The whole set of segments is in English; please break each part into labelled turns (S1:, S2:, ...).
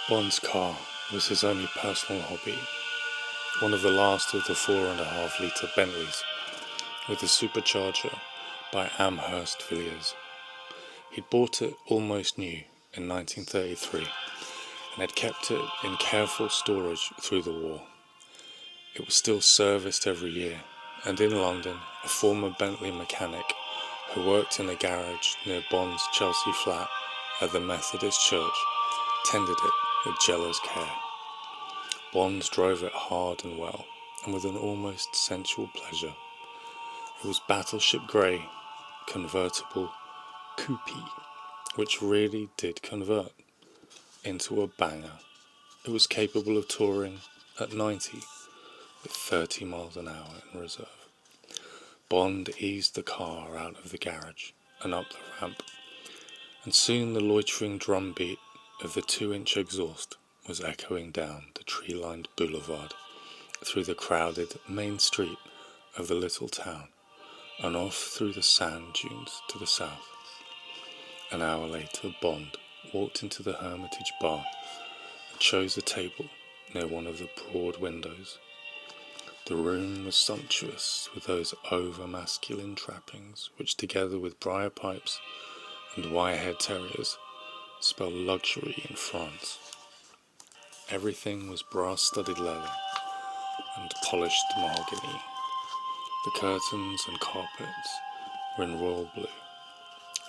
S1: Bond's car was his only personal hobby, one of the last of the 4.5-litre Bentleys with a supercharger by Amherst Villiers. He'd bought it almost new in 1933 and had kept it in careful storage through the war. It was still serviced every year, and in London, a former Bentley mechanic who worked in a garage near Bond's Chelsea flat at the Methodist Church tended it with jealous care. Bond drove it hard and well, and with an almost sensual pleasure. It was battleship grey, convertible coupe, which really did convert into a banger. It was capable of touring at 90 with 30 miles an hour in reserve. Bond eased the car out of the garage and up the ramp, and soon the loitering drumbeat of the 2-inch exhaust was echoing down the tree-lined boulevard through the crowded main street of the little town and off through the sand dunes to the south. An hour later, Bond walked into the Hermitage bar and chose a table near one of the broad windows. The room was sumptuous with those over-masculine trappings which, together with briar pipes and wire-haired terriers, spell luxury in France. Everything was brass-studded leather and polished mahogany. The curtains and carpets were in royal blue.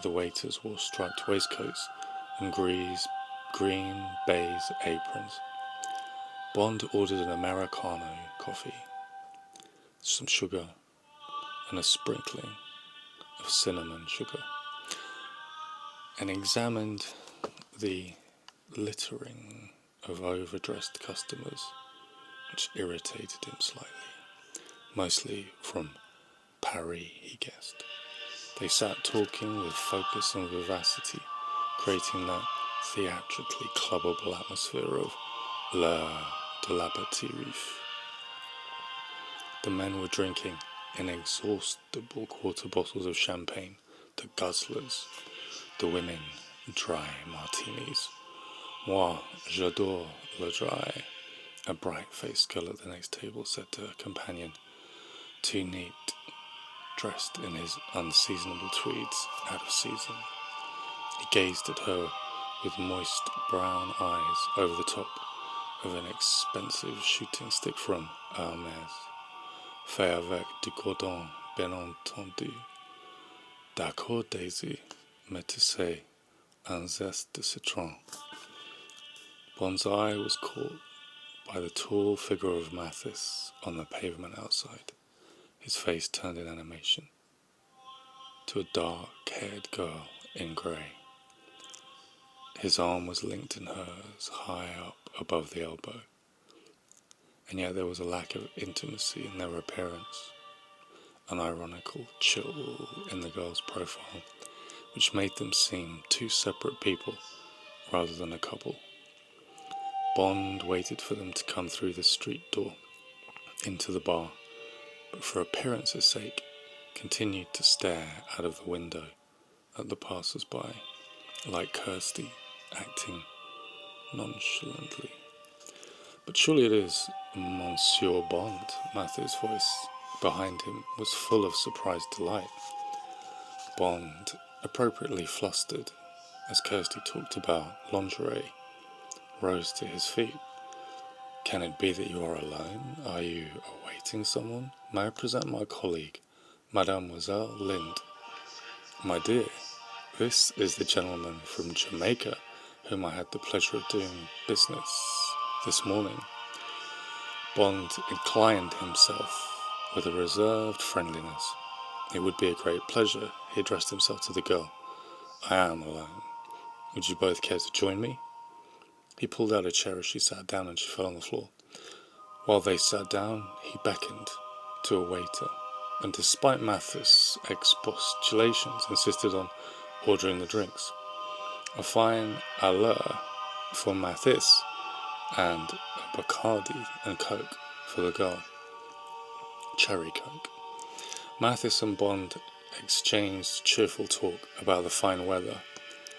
S1: The waiters wore striped waistcoats and green baize aprons. Bond ordered an Americano coffee, some sugar, and a sprinkling of cinnamon sugar, and examined the littering of overdressed customers, which irritated him slightly. Mostly from Paris, he guessed. They sat talking with focus and vivacity, creating that theatrically clubbable atmosphere of l'heure de l'apéritif. The men were drinking inexhaustible quarter bottles of champagne, the guzzlers, the women dry martinis. Moi, j'adore le dry, a bright-faced girl at the next table said to her companion, too neat, dressed in his unseasonable tweeds, out of season. He gazed at her with moist brown eyes over the top of an expensive shooting stick from Hermès, fait avec du cordon, bien entendu. D'accord, Daisy, mais tu sais, un zeste de citron. Bond's eye was caught by the tall figure of Mathis on the pavement outside, his face turned in animation to a dark-haired girl in grey. His arm was linked in hers high up above the elbow, and yet there was a lack of intimacy in their appearance, an ironical chill in the girl's profile, which made them seem two separate people rather than a couple. Bond waited for them to come through the street door into the bar, but for appearance's sake continued to stare out of the window at the passers-by, like Kirsty, acting nonchalantly. But surely it is Monsieur Bond. Matthew's voice behind him was full of surprised delight. Bond, appropriately flustered as Kirsty talked about lingerie, rose to his feet. Can it be that you are alone? Are you awaiting someone? May I present my colleague, Mademoiselle Lind? My dear, this is the gentleman from Jamaica whom I had the pleasure of doing business this morning. Bond inclined himself with a reserved friendliness. It would be a great pleasure, he addressed himself to the girl. I am alone. Would you both care to join me? He pulled out a chair as she sat down and she fell on the floor. While they sat down, he beckoned to a waiter, and despite Mathis' expostulations, insisted on ordering the drinks. A fine allure for Mathis, and a Bacardi and Coke for the girl. Cherry Coke. Mathis and Bond exchanged cheerful talk about the fine weather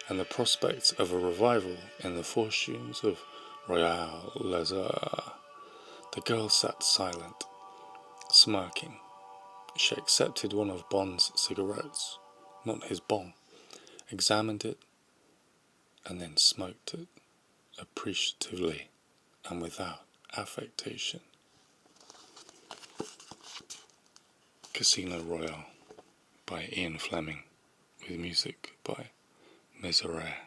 S1: and the prospects of a revival in the fortunes of Royale Lazare. The girl sat silent, smirking. She accepted one of Bond's cigarettes, not his bong, examined it, and then smoked it, appreciatively and without affectation. Casino Royale by Ian Fleming, with music by Miserere.